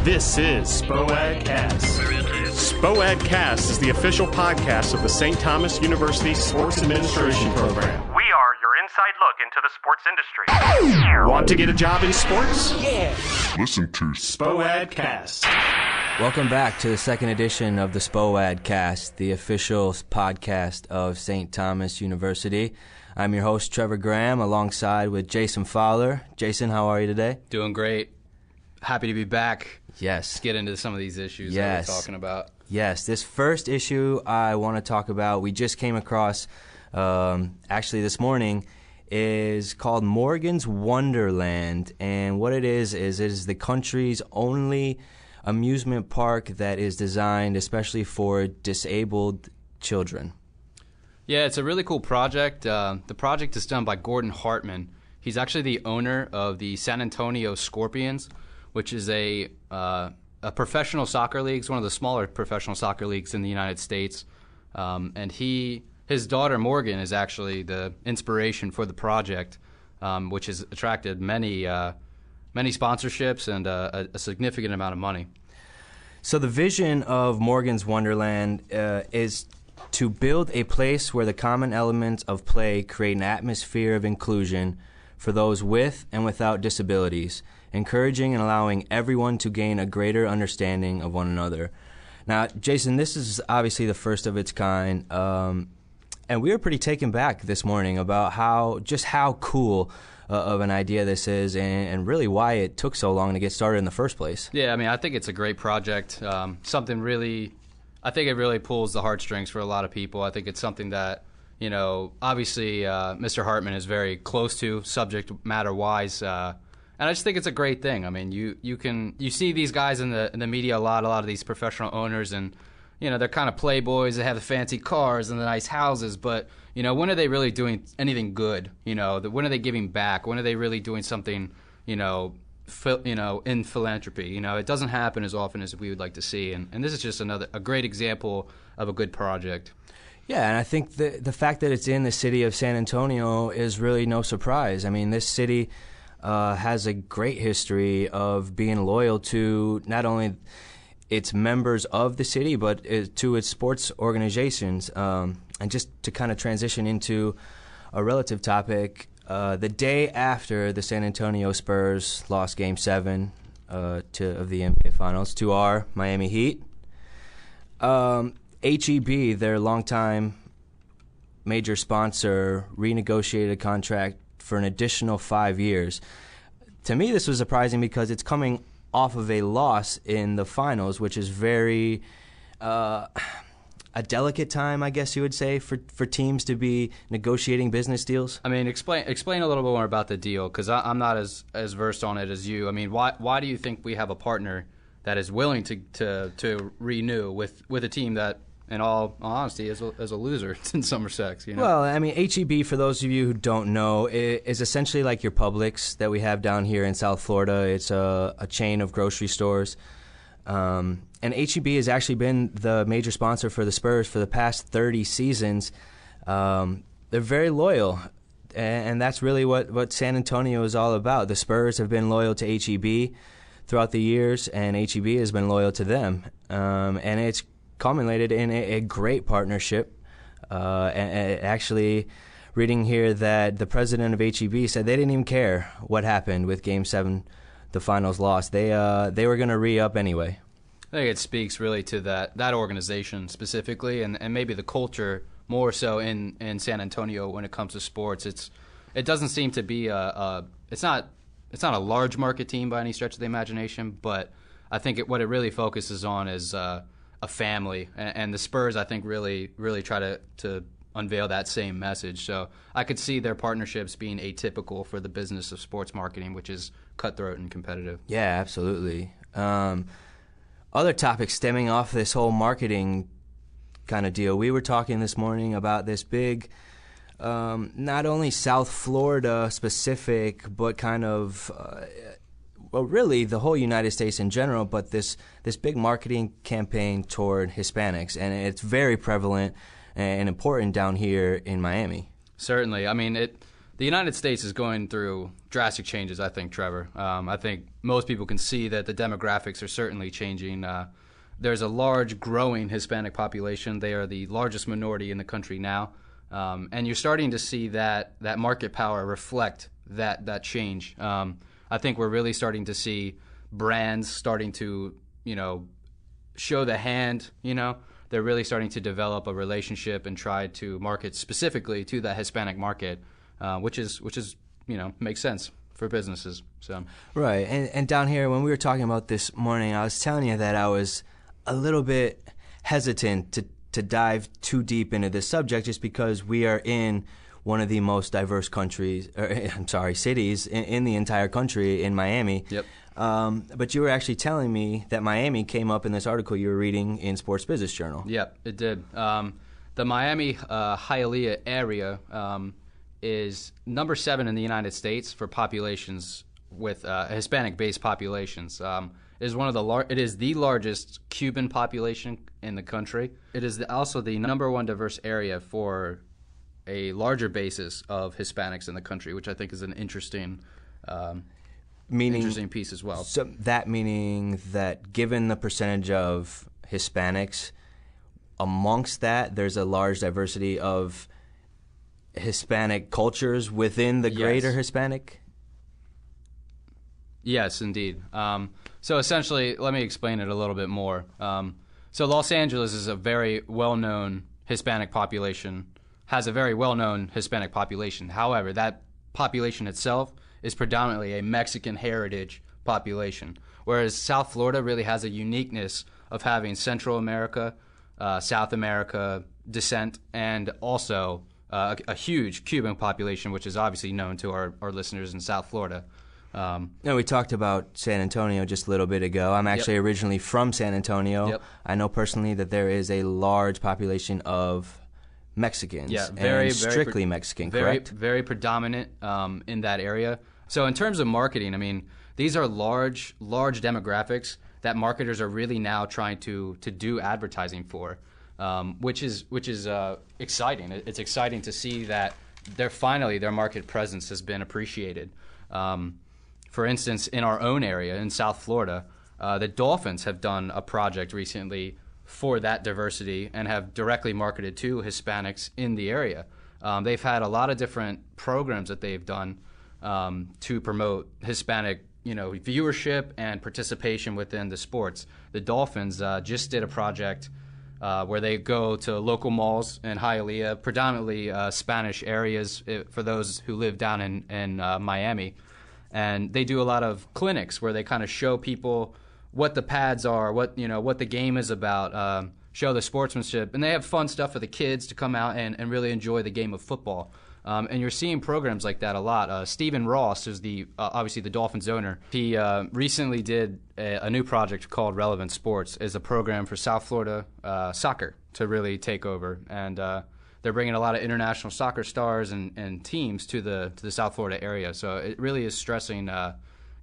This is Spo-Ad Cast. Spo-Ad Cast is the official podcast of the St. Thomas University Sports Administration Program. We are your inside look into the sports industry. Want to get a job in sports? Yeah. Listen to Spo-Ad Cast. Welcome back to the second edition of the Spo-Ad Cast, the official podcast of St. Thomas University. I'm your host, Trevor Graham, alongside with Jason Fowler. Jason, how are you today? Doing great. Happy to be back. Yes. Let's get into some of these issues that we're talking about. Yes. This first issue I want to talk about, we just came across actually this morning, is called Morgan's Wonderland. And what it is the country's only amusement park that is designed especially for disabled children. Yeah, it's a really cool project. The project is done by Gordon Hartman. He's actually the owner of the San Antonio Scorpions, which is a professional soccer league. It's one of the smaller professional soccer leagues in the United States. And his daughter Morgan is actually the inspiration for the project, which has attracted many sponsorships and a significant amount of money. So the vision of Morgan's Wonderland is to build a place where the common elements of play create an atmosphere of inclusion for those with and without disabilities, encouraging and allowing everyone to gain a greater understanding of one another. Now, Jason, this is obviously the first of its kind, and we were pretty taken back this morning about how cool of an idea this is, and really why it took so long to get started in the first place. Yeah, I mean, I think it's a great project. Something really, I think it really pulls the heartstrings for a lot of people. I think it's something that, you know, obviously Mr. Hartman is very close to subject matter-wise, and I just think it's a great thing. I mean, you see these guys in the media a lot of these professional owners, and you know, they're kind of playboys. They have the fancy cars and the nice houses, but you know, when are they really doing anything good? You know, when are they giving back? When are they really doing something? You know, in philanthropy. You know, it doesn't happen as often as we would like to see, and this is just a great example of a good project. Yeah, and I think the fact that it's in the city of San Antonio is really no surprise. I mean, this city has a great history of being loyal to not only its members of the city, but to its sports organizations. And just to kind of transition into a relative topic, the day after the San Antonio Spurs lost Game 7 of the NBA Finals to our Miami Heat, HEB, their longtime major sponsor, renegotiated a contract for an additional 5 years. To me, this was surprising because it's coming off of a loss in the finals, which is very a delicate time, I guess you would say, for teams to be negotiating business deals. I mean, explain a little bit more about the deal, because I'm not as versed on it as you. I mean, why do you think we have a partner that is willing to renew with a team that, in all honesty, is a loser in some respects? You know? Well, I mean, HEB, for those of you who don't know, is essentially like your Publix that we have down here in South Florida. It's a chain of grocery stores. And HEB has actually been the major sponsor for the Spurs for the past 30 seasons. They're very loyal, and that's really what San Antonio is all about. The Spurs have been loyal to HEB throughout the years, and HEB has been loyal to them. And it's culminated in a great partnership. And actually, reading here that the president of HEB said they didn't even care what happened with Game 7, the finals loss. They were going to re-up anyway. I think it speaks really to that organization specifically, and maybe the culture more so in San Antonio when it comes to sports. It doesn't seem to be it's not a large market team by any stretch of the imagination, but I think what it really focuses on is a family, and the Spurs, I think, really try to unveil that same message. So I could see their partnerships being atypical for the business of sports marketing, which is cutthroat and competitive. Yeah, absolutely. Other topics stemming off this whole marketing kind of deal. We were talking this morning about this big, not only South Florida specific, but kind of, well, really the whole United States in general, but this big marketing campaign toward Hispanics. And it's very prevalent and important down here in Miami. Certainly. I mean, The United States is going through drastic changes, I think, Trevor. I think most people can see that the demographics are certainly changing. There's a large, growing Hispanic population. They are the largest minority in the country now. And you're starting to see that market power reflect that change. I think we're really starting to see brands starting to, show the hand, They're really starting to develop a relationship and try to market specifically to that Hispanic market. Which is makes sense for businesses. So right, and down here when we were talking about this morning, I was telling you that I was a little bit hesitant to dive too deep into this subject, just because we are in one of the most diverse cities in the entire country, in Miami. Yep. But you were actually telling me that Miami came up in this article you were reading in Sports Business Journal. Yep, it did. The Miami Hialeah area is number 7 in the United States for populations with Hispanic-based populations. It is the largest Cuban population in the country. It is also the number 1 diverse area for a larger basis of Hispanics in the country, which I think is an interesting piece as well. So that meaning that given the percentage of Hispanics amongst that, there's a large diversity of Hispanic cultures within the greater Hispanic? Yes, indeed. So essentially, let me explain it a little bit more. So Los Angeles is a very well-known Hispanic population, has a very well-known Hispanic population. However, that population itself is predominantly a Mexican heritage population, whereas South Florida really has a uniqueness of having Central America, South America descent, and also a huge Cuban population, which is obviously known to our listeners in South Florida. We talked about San Antonio just a little bit ago. I'm actually originally from San Antonio. Yep. I know personally that there is a large population of Mexicans. Yeah, very strictly Mexican, correct? Very predominant in that area. So in terms of marketing, I mean, these are large demographics that marketers are really now trying to do advertising for. Which is exciting. It's exciting to see that their market presence has been appreciated. For instance, in our own area in South Florida, the Dolphins have done a project recently for that diversity and have directly marketed to Hispanics in the area. They've had a lot of different programs that they've done to promote Hispanic viewership and participation within the sports. The Dolphins just did a project where they go to local malls in Hialeah, predominantly Spanish areas for those who live down in Miami. And they do a lot of clinics where they kind of show people what the pads are, what the game is about, show the sportsmanship. And they have fun stuff for the kids to come out and really enjoy the game of football. And you're seeing programs like that a lot. Stephen Ross is obviously the Dolphins owner. He recently did a new project called Relevant Sports. It's a program for South Florida soccer to really take over. And they're bringing a lot of international soccer stars and teams to the South Florida area. So it really is stressing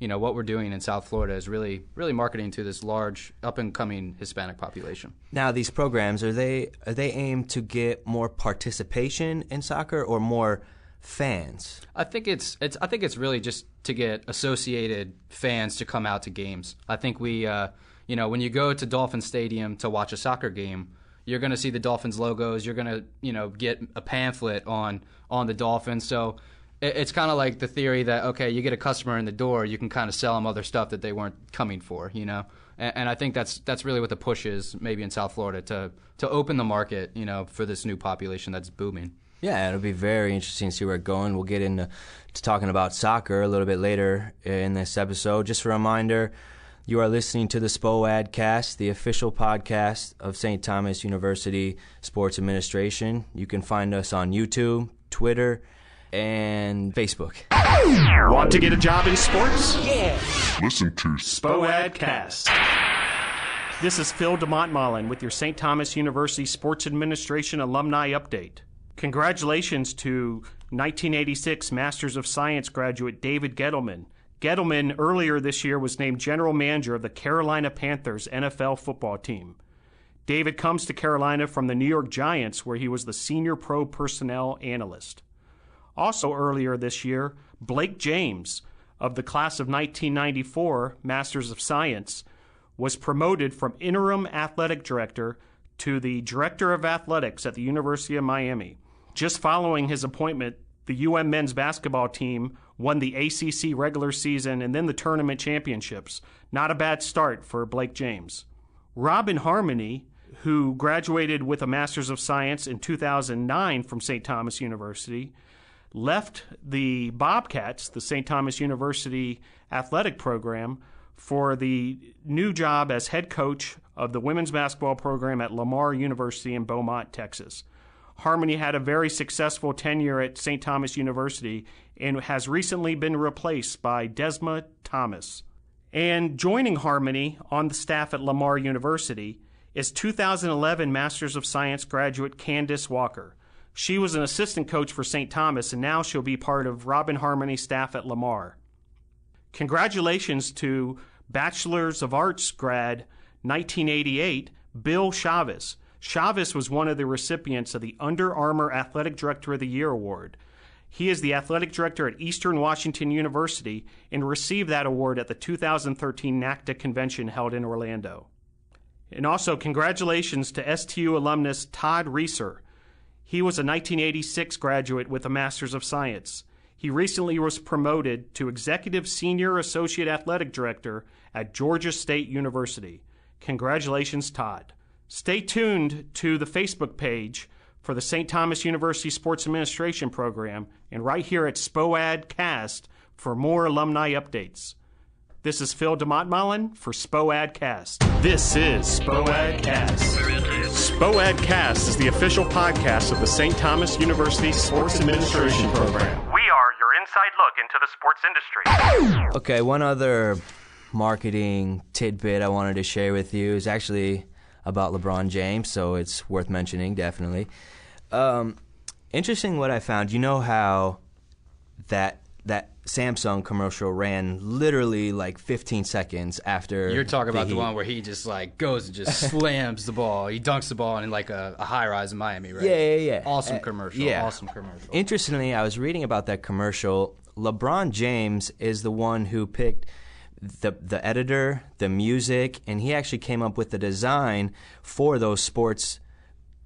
what we're doing in South Florida is really marketing to this large up-and-coming Hispanic population. Now, these programs, are they aimed to get more participation in soccer or more fans? I think it's really just to get associated fans to come out to games. I think we when you go to Dolphin Stadium to watch a soccer game, you're going to see the Dolphins logos. You're going to get a pamphlet on the Dolphins. So it's kind of like the theory that, okay, you get a customer in the door, you can kind of sell them other stuff that they weren't coming for, And I think that's really what the push is, maybe in South Florida, to open the market, for this new population that's booming. Yeah, it'll be very interesting to see where it's going. We'll get into talking about soccer a little bit later in this episode. Just a reminder, you are listening to the Spo-Ad cast, the official podcast of St. Thomas University Sports Administration. You can find us on YouTube, Twitter, and Facebook. Want to get a job in sports? Yeah. Listen to Spo-Ad Cast. This is Phil DeMontmollin with your St. Thomas University Sports Administration alumni update. Congratulations to 1986 Masters of Science graduate David Gettleman. Gettleman earlier this year was named general manager of the Carolina Panthers NFL football team. David comes to Carolina from the New York Giants, where he was the senior pro personnel analyst. Also earlier this year, Blake James of the class of 1994 Masters of Science was promoted from interim athletic director to the director of athletics at the University of Miami. Just following his appointment, the UM men's basketball team won the ACC regular season and then the tournament championships. Not a bad start for Blake James. Robin Harmony, who graduated with a Master's of Science in 2009 from St. Thomas University, left the Bobcats, the St. Thomas University athletic program, for the new job as head coach of the women's basketball program at Lamar University in Beaumont, Texas. Harmony had a very successful tenure at St. Thomas University and has recently been replaced by Desma Thomas. And joining Harmony on the staff at Lamar University is 2011 Masters of Science graduate Candace Walker. She was an assistant coach for St. Thomas, and now she'll be part of Robin Harmony's staff at Lamar. Congratulations to Bachelor's of Arts grad 1988, Bill Chavez. Chavez was one of the recipients of the Under Armour Athletic Director of the Year Award. He is the athletic director at Eastern Washington University and received that award at the 2013 NACDA convention held in Orlando. And also, congratulations to STU alumnus Todd Reeser. He was a 1986 graduate with a Master's of Science. He recently was promoted to Executive Senior Associate Athletic Director at Georgia State University. Congratulations, Todd. Stay tuned to the Facebook page for the St. Thomas University Sports Administration Program and right here at Spo-Ad Cast for more alumni updates. This is Phil DeMontmollin for Spo-Ad Cast. This is Spo-Ad Cast. Spo-Ad Cast is the official podcast of the St. Thomas University Sports Administration Program. We are your inside look into the sports industry. Okay, one other marketing tidbit I wanted to share with you is actually about LeBron James, so it's worth mentioning, definitely. Interesting what I found. You know how that Samsung commercial ran literally like 15 seconds after You're talking about the Heat. one where he just like goes and just slams the ball. He dunks the ball in like a high rise in Miami, right? Yeah. Awesome commercial. Yeah. Awesome commercial. Interestingly, I was reading about that commercial. LeBron James is the one who picked the editor, the music, and he actually came up with the design for those Sports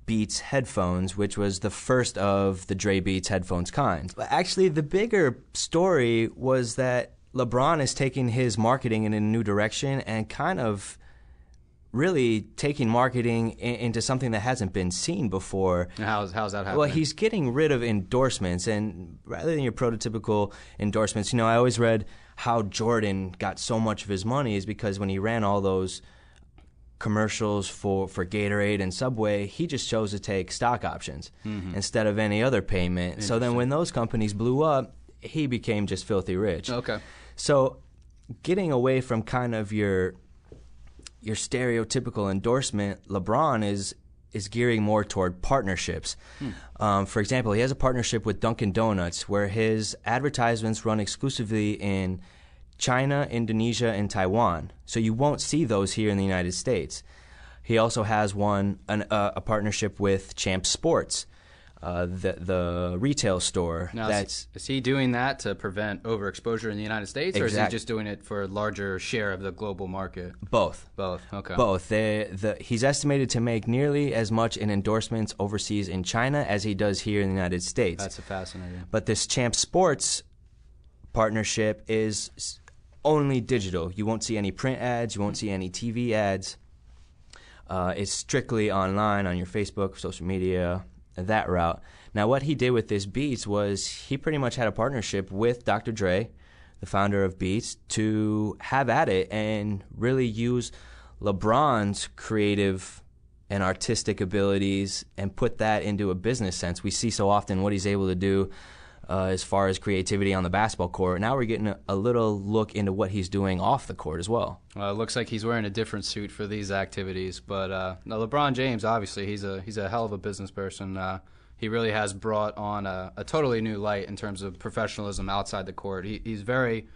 Beats headphones, which was the first of the Dre Beats headphones kind. But actually, the bigger story was that LeBron is taking his marketing in a new direction and kind of really taking marketing into something that hasn't been seen before. How's that happening? Well, he's getting rid of endorsements, and rather than your prototypical endorsements, I always read how Jordan got so much of his money is because when he ran all those commercials for Gatorade and Subway, he just chose to take stock options instead of any other payment. So then when those companies blew up, he became just filthy rich. Okay. So getting away from kind of your stereotypical endorsement, LeBron is gearing more toward partnerships. For example, he has a partnership with Dunkin' Donuts where his advertisements run exclusively in China, Indonesia, and Taiwan. So you won't see those here in the United States. He also has a partnership with Champ Sports, the retail store. Now, is he doing that to prevent overexposure in the United States, or is he just doing it for a larger share of the global market? Both. Okay. Both. He's estimated to make nearly as much in endorsements overseas in China as he does here in the United States. That's fascinating. But this Champ Sports partnership is only digital. You won't see any print ads. You won't see any TV ads. It's strictly online on your Facebook, social media, that route. Now, what he did with this Beats was he pretty much had a partnership with Dr. Dre, the founder of Beats, to have at it and really use LeBron's creative and artistic abilities and put that into a business sense. We see so often what he's able to do as far as creativity on the basketball court. Now we're getting a little look into what he's doing off the court as well. Well, it looks like he's wearing a different suit for these activities. But now LeBron James, obviously, he's a hell of a business person. He really has brought on a totally new light in terms of professionalism outside the court. He's very,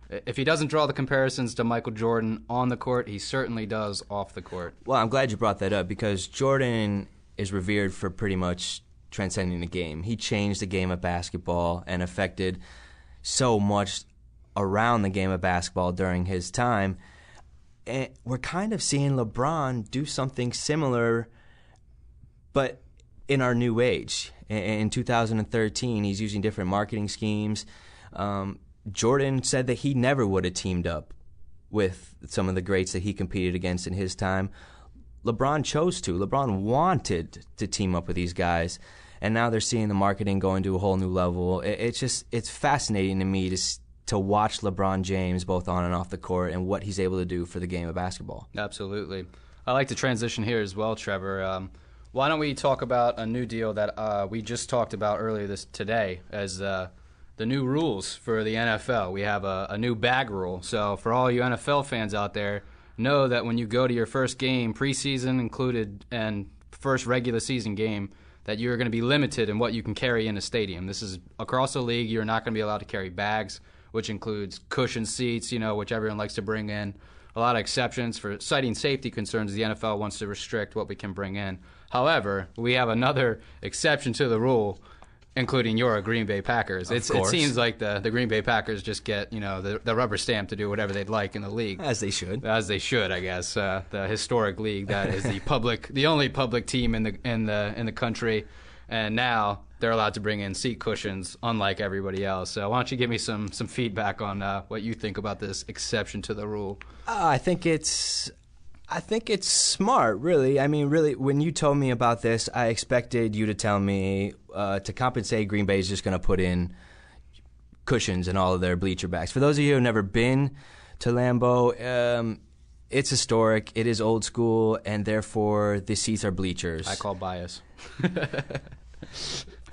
if he doesn't draw the comparisons to Michael Jordan on the court, he certainly does off the court. Well, I'm glad you brought that up because Jordan is revered for pretty much transcending the game. He changed the game of basketball and affected so much around the game of basketball during his time. And we're kind of seeing LeBron do something similar, but in our new age. In 2013, he's using different marketing schemes. Jordan said that he never would have teamed up with some of the greats that he competed against in his time. LeBron chose to. LeBron wanted to team up with these guys, and now they're seeing the marketing going to a whole new level. It's fascinating to me to watch LeBron James both on and off the court and what he's able to do for the game of basketball. Absolutely. I like to transition here as well, Trevor. Why don't we talk about a new deal that we just talked about earlier today as the new rules for the NFL. We have a new bag rule. So for all you NFL fans out there, know that when you go to your first game, preseason included, and first regular season game, that you're going to be limited in what you can carry in a stadium. This is across the league. You're not going to be allowed to carry bags, which includes cushion seats, which everyone likes to bring in. A lot of exceptions for citing safety concerns. The NFL wants to restrict what we can bring in. However, we have another exception to the rule, including your Green Bay Packers. It seems like the Green Bay Packers just get the rubber stamp to do whatever they'd like in the league. As they should. As they should, I guess. The historic league that is the only public team in the country, and now they're allowed to bring in seat cushions, unlike everybody else. So why don't you give me some feedback on what you think about this exception to the rule? I think it's smart, really. I mean, really, when you told me about this, I expected you to tell me to compensate, Green Bay is just going to put in cushions in all of their bleacher bags. For those of you who have never been to Lambeau, it's historic, it is old school, and therefore the seats are bleachers. I call bias.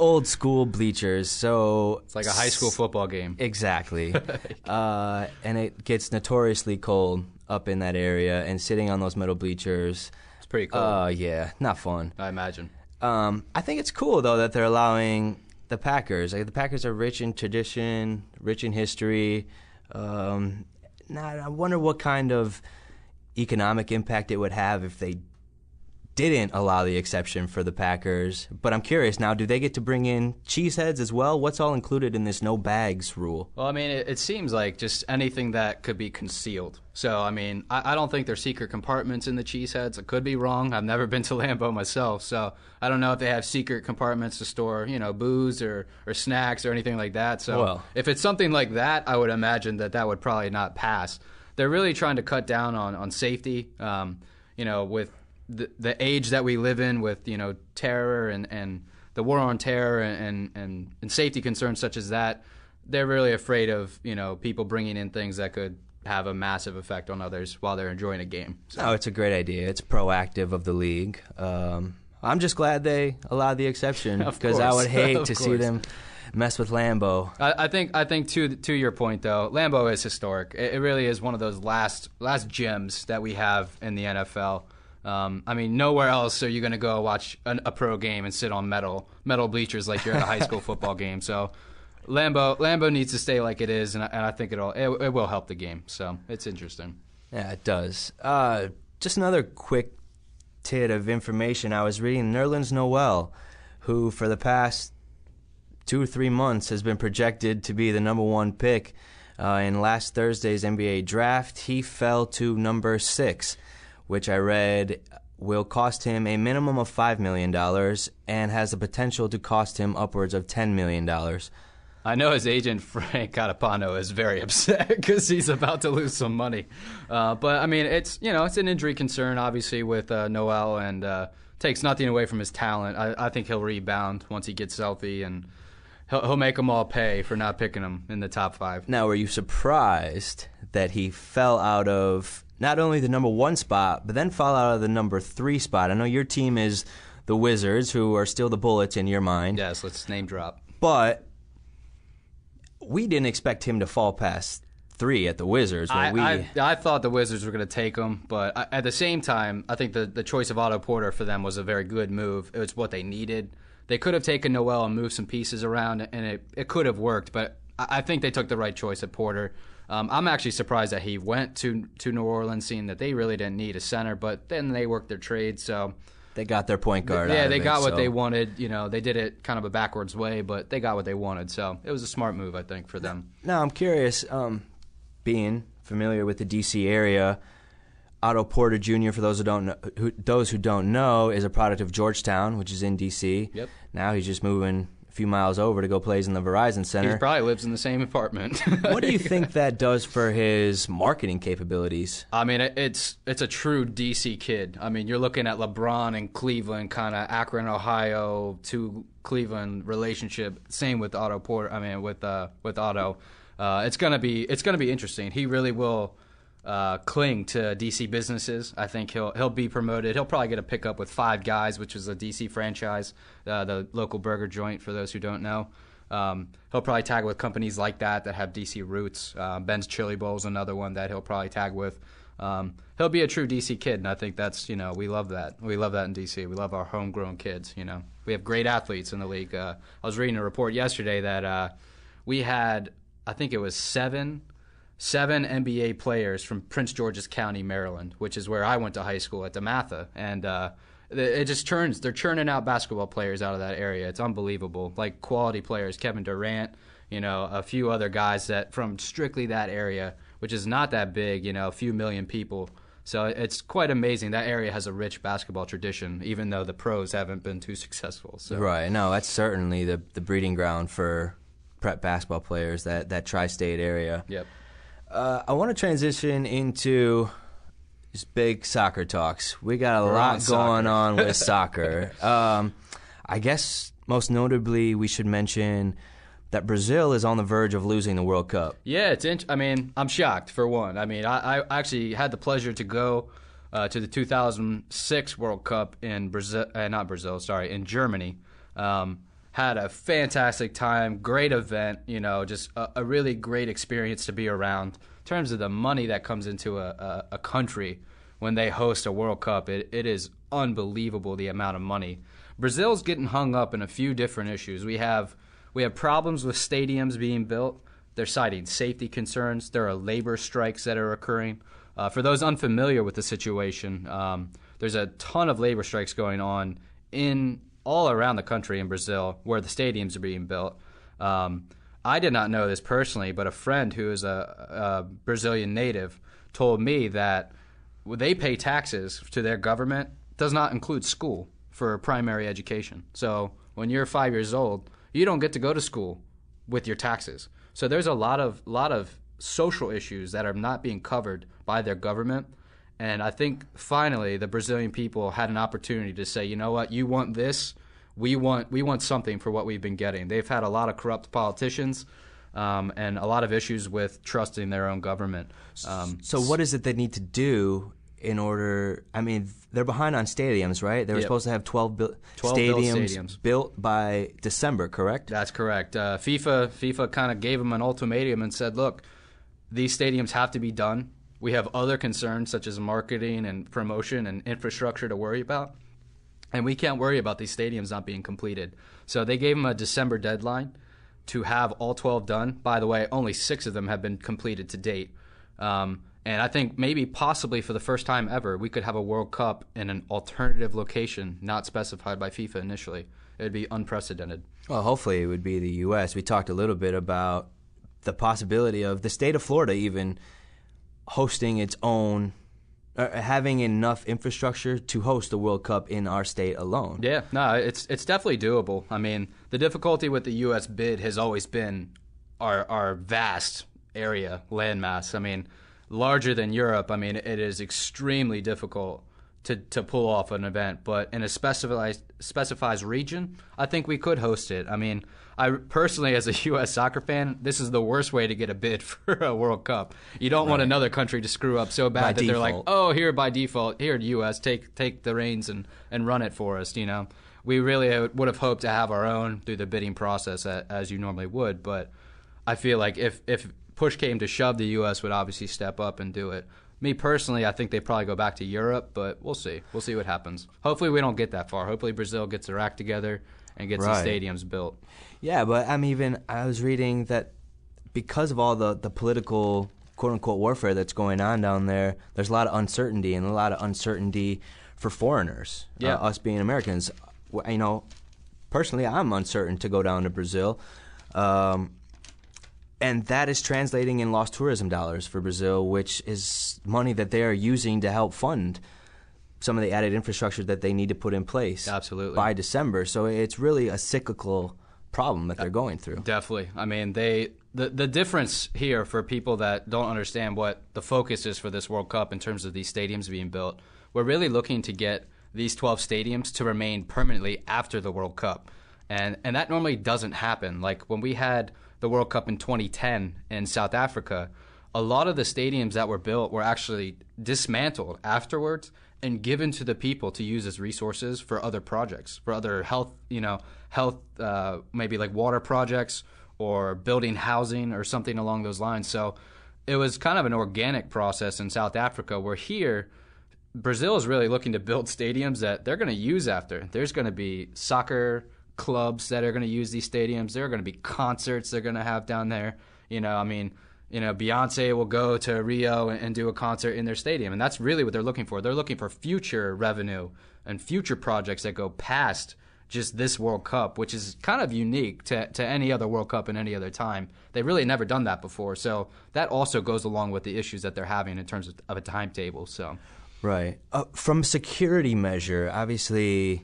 Old school bleachers, so it's like a high school football game. Exactly. And it gets notoriously cold up in that area, and sitting on those metal bleachers, it's pretty cool. Yeah, not fun. I imagine. I think it's cool though that they're allowing the Packers. The Packers are rich in tradition, rich in history. Now I wonder what kind of economic impact it would have if they didn't allow the exception for the Packers. But I'm curious now, do they get to bring in cheeseheads as well? What's all included in this no bags rule? Well, I mean, it seems like just anything that could be concealed. So, I mean, I don't think there's secret compartments in the cheeseheads. I could be wrong. I've never been to Lambeau myself, so I don't know if they have secret compartments to store, booze or snacks or anything like that. So if it's something like that, I would imagine that would probably not pass. They're really trying to cut down on safety, with the age that we live in, with terror and the war on terror and safety concerns such as that. They're really afraid of people bringing in things that could have a massive effect on others while they're enjoying a game. So. No, it's a great idea. It's proactive of the league. I'm just glad they allowed the exception because I would hate to see them mess with Lambeau. I think to your point though, Lambeau is historic. It really is one of those last gems that we have in the NFL. I mean, nowhere else are you going to go watch a pro game and sit on metal bleachers like you're at a high school football game. So Lambeau needs to stay like it is, and I think it will help the game. So it's interesting. Yeah, it does. Just another quick tidbit of information. I was reading Nerlens Noel, who for the past 2 or 3 months has been projected to be the number 1 pick in last Thursday's NBA draft. He fell to number 6. Which I read will cost him a minimum of $5 million and has the potential to cost him upwards of $10 million. I know his agent, Frank Catapano, is very upset because he's about to lose some money. But, I mean, it's an injury concern, obviously, with Noel, and takes nothing away from his talent. I think he'll rebound once he gets healthy, and he'll make them all pay for not picking him in the top 5. Now, were you surprised that he fell out of not only the number 1 spot, but then fall out of the number 3 spot? I know your team is the Wizards, who are still the Bullets in your mind. Yes, let's name drop. But we didn't expect him to fall past 3 at the Wizards. I thought the Wizards were going to take him, but at the same time, I think the choice of Otto Porter for them was a very good move. It was what they needed. They could have taken Noel and moved some pieces around, and it could have worked, but I think they took the right choice at Porter. I'm actually surprised that he went to New Orleans, seeing that they really didn't need a center, but then they worked their trade, so they got their point guard. Yeah, out they of got it, what so. they wanted. They did it kind of a backwards way, but they got what they wanted. So it was a smart move, I think, for them. Now I'm curious, being familiar with the D.C. area, Otto Porter Jr. for those who don't know, is a product of Georgetown, which is in D.C. Yep. Now he's just moving a few miles over to go play in the Verizon Center. He probably lives in the same apartment. What do you think that does for his marketing capabilities? I mean, it's a true DC kid. I mean, you're looking at LeBron and Cleveland, kind of Akron, Ohio to Cleveland relationship. Same with Otto Porter. I mean, with Otto, it's gonna be interesting. He really will cling to DC businesses. I think he'll be promoted. He'll probably get a pickup with Five Guys, which is a DC franchise, the local burger joint for those who don't know. He'll probably tag with companies like that have DC roots. Ben's Chili Bowl is another one that he'll probably tag with. He'll be a true DC kid, and I think that's, we love that. We love that in DC. We love our homegrown kids, We have great athletes in the league. I was reading a report yesterday that we had, I think it was seven NBA players from Prince George's County, Maryland, which is where I went to high school at DeMatha. And it just they're churning out basketball players out of that area. It's unbelievable. Like quality players, Kevin Durant, a few other guys that from strictly that area, which is not that big, a few million people. So it's quite amazing. That area has a rich basketball tradition, even though the pros haven't been too successful. So. Right. No, that's certainly the breeding ground for prep basketball players, that tri-state area. Yep. I want to transition into just big soccer talks. We got a lot going on with soccer. I guess most notably we should mention that Brazil is on the verge of losing the World Cup. Yeah, I'm shocked, for one. I mean, I actually had the pleasure to go to the 2006 World Cup in in Germany. Had a fantastic time, great event, just a really great experience to be around. In terms of the money that comes into a country when they host a World Cup, it is unbelievable the amount of money. Brazil's getting hung up in a few different issues. We have problems with stadiums being built. They're citing safety concerns. There are labor strikes that are occurring. For those unfamiliar with the situation, there's a ton of labor strikes going on all around the country in Brazil where the stadiums are being built. I did not know this personally, but a friend who is a Brazilian native told me that they pay taxes to their government does not include school for primary education. So when you're 5 years old, you don't get to go to school with your taxes. So there's a lot of social issues that are not being covered by their government. And I think finally the Brazilian people had an opportunity to say, you know what, you want this, we want something for what we've been getting. They've had a lot of corrupt politicians and a lot of issues with trusting their own government. So what is it they need to do in order? I mean, they're behind on stadiums, right? They were supposed to have 12 stadiums built by December, correct? That's correct. FIFA kind of gave them an ultimatum and said, look, these stadiums have to be done. We have other concerns such as marketing and promotion and infrastructure to worry about. And we can't worry about these stadiums not being completed. So they gave them a December deadline to have all 12 done. By the way, only 6 of them have been completed to date. And I think maybe possibly for the first time ever, we could have a World Cup in an alternative location not specified by FIFA initially. It would be unprecedented. Well, hopefully it would be the U.S. We talked a little bit about the possibility of the state of Florida even hosting its own, having enough infrastructure to host the World Cup in our state alone. Yeah, no, it's definitely doable. I mean, the difficulty with the U.S. bid has always been our vast area, landmass. I mean, larger than Europe. I mean, it is extremely difficult to pull off an event. But in a specified region, I think we could host it. I mean, I personally, as a U.S. soccer fan, this is the worst way to get a bid for a World Cup. You don't want another country to screw up so bad that they're like, oh, here by default, here U.S., take the reins and run it for us. We really would have hoped to have our own through the bidding process as you normally would. But I feel like if push came to shove, the U.S. would obviously step up and do it. Me personally, I think they probably go back to Europe, but we'll see. We'll see what happens. Hopefully we don't get that far. Hopefully Brazil gets their act together and gets the stadiums built. Yeah, but I was reading that because of all the political quote-unquote warfare that's going on down there, there's a lot of uncertainty, and a lot of uncertainty for foreigners, us being Americans. Personally, I'm uncertain to go down to Brazil. And that is translating in lost tourism dollars for Brazil, which is money that they are using to help fund some of the added infrastructure that they need to put in place by December. So it's really a cyclical problem that they're going through. Definitely. I mean, the difference here for people that don't understand what the focus is for this World Cup in terms of these stadiums being built, we're really looking to get these 12 stadiums to remain permanently after the World Cup. And that normally doesn't happen. Like when we had the World Cup in 2010 in South Africa, a lot of the stadiums that were built were actually dismantled afterwards and given to the people to use as resources for other projects, for other health, maybe like water projects or building housing or something along those lines. So it was kind of an organic process in South Africa, where here Brazil is really looking to build stadiums that they're going to use after. There's going to be soccer clubs that are going to use these stadiums. There are going to be concerts they're going to have down there. Beyonce will go to Rio and do a concert in their stadium, and that's really what they're looking for. They're looking for future revenue and future projects that go past just this World Cup, which is kind of unique to any other World Cup in any other time. They've really never done that before, so that also goes along with the issues that they're having in terms of a timetable. So, right. From a security measure, obviously,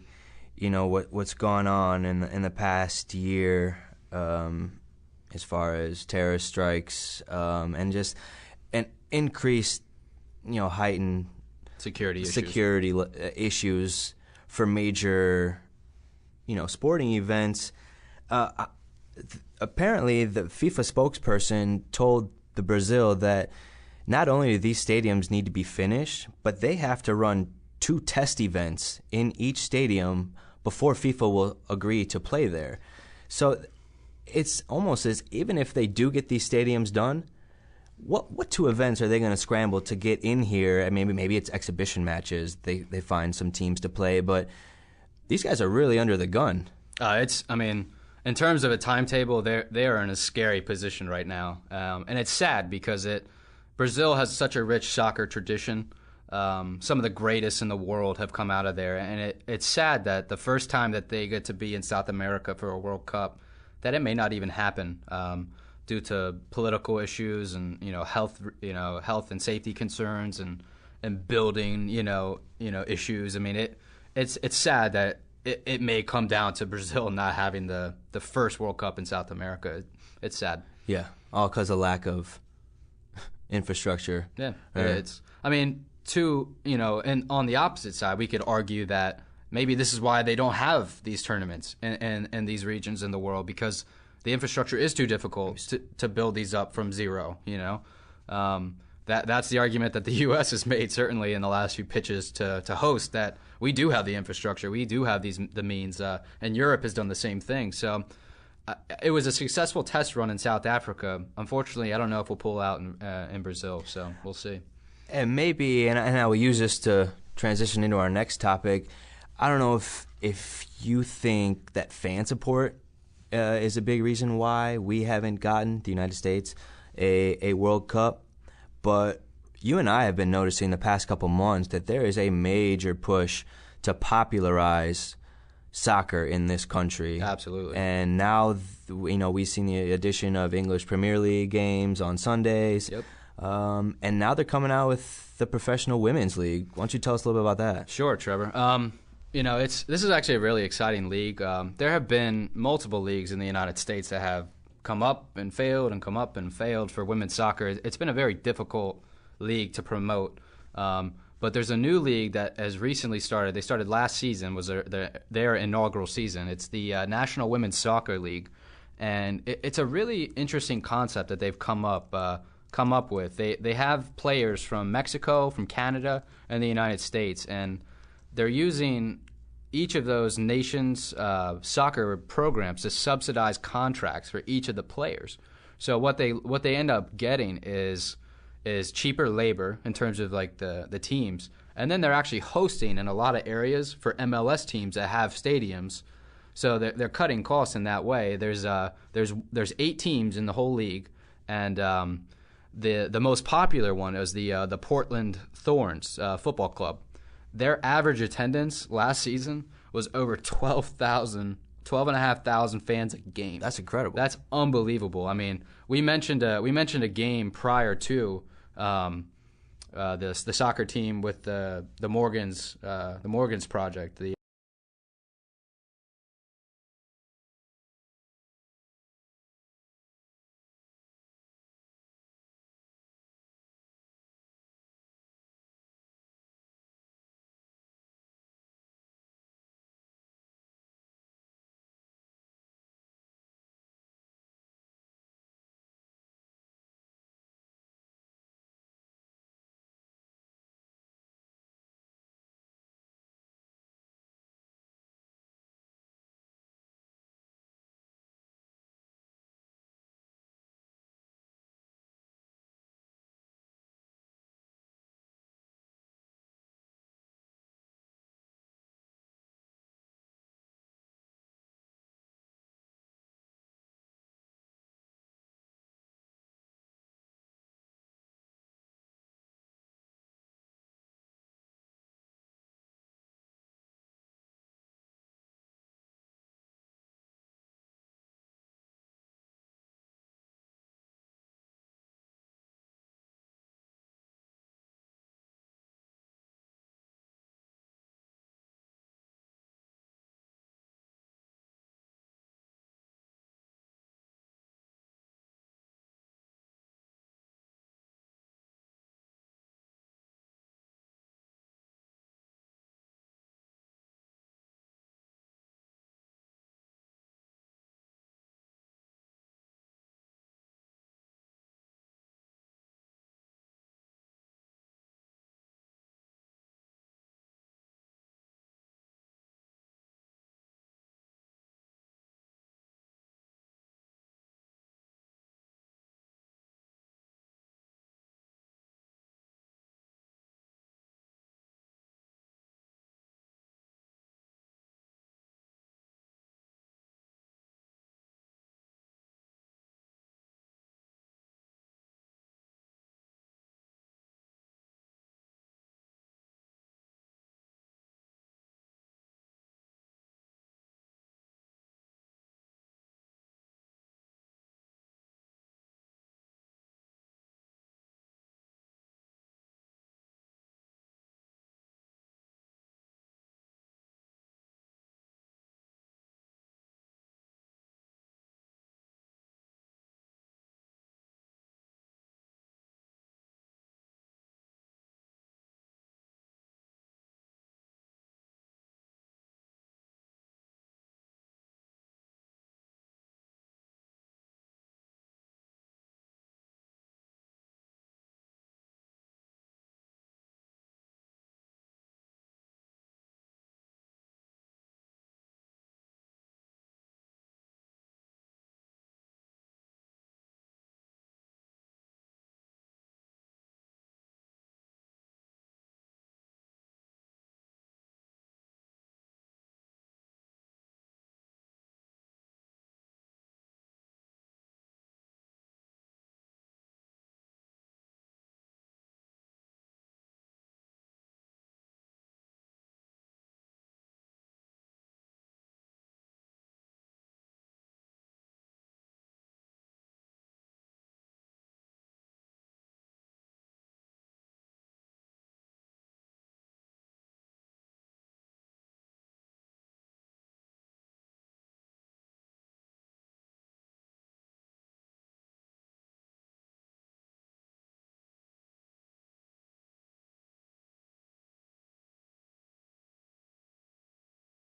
what's gone on in the past year, as far as terrorist strikes, and just an increased, heightened security issues for major, sporting events. Apparently, the FIFA spokesperson told the Brazil that not only do these stadiums need to be finished, but they have to run 2 test events in each stadium before FIFA will agree to play there. So it's almost as even if they do get these stadiums done, what 2 events are they going to scramble to get in here? And maybe it's exhibition matches. They find some teams to play, but these guys are really under the gun. In terms of a timetable, they are in a scary position right now, and it's sad because Brazil has such a rich soccer tradition. Some of the greatest in the world have come out of there, and it's sad that the first time that they get to be in South America for a World Cup, that it may not even happen due to political issues and health and safety concerns and building issues. I mean, it's sad that it may come down to Brazil not having the first World Cup in South America. It's sad. Yeah, all because of lack of infrastructure. Yeah, and on the opposite side, we could argue that maybe this is why they don't have these tournaments in these regions in the world, because the infrastructure is too difficult to build these up from zero. That's the argument that the U.S. has made, certainly in the last few pitches to host, that we do have the infrastructure, we do have the means, and Europe has done the same thing. So it was a successful test run in South Africa. Unfortunately, I don't know if we'll pull out in Brazil, so we'll see. And maybe, and I will use this to transition into our next topic, I don't know if you think that fan support is a big reason why we haven't gotten, the United States, a World Cup. But you and I have been noticing the past couple months that there is a major push to popularize soccer in this country. Absolutely. And now, we've seen the addition of English Premier League games on Sundays. Yep. And now they're coming out with the Professional Women's League. Why don't you tell us a little bit about that? Sure, Trevor. This is actually a really exciting league. There have been multiple leagues in the United States that have come up and failed and come up and failed for women's soccer. It's been a very difficult league to promote. But there's a new league that has recently started. They started last season, was their inaugural season. It's the National Women's Soccer League. And it's a really interesting concept that they've come up with. They have players from Mexico, from Canada, and the United States, and they're using each of those nations' soccer programs to subsidize contracts for each of the players. So what they end up getting is cheaper labor in terms of like the teams, and then they're actually hosting in a lot of areas for MLS teams that have stadiums. So they're cutting costs in that way. There's 8 teams in the whole league, and the most popular one is the Portland Thorns football club. Their average attendance last season was over 12,500 fans a game. That's incredible. That's unbelievable. I mean, we mentioned a game prior to the soccer team with the Morgans Project, the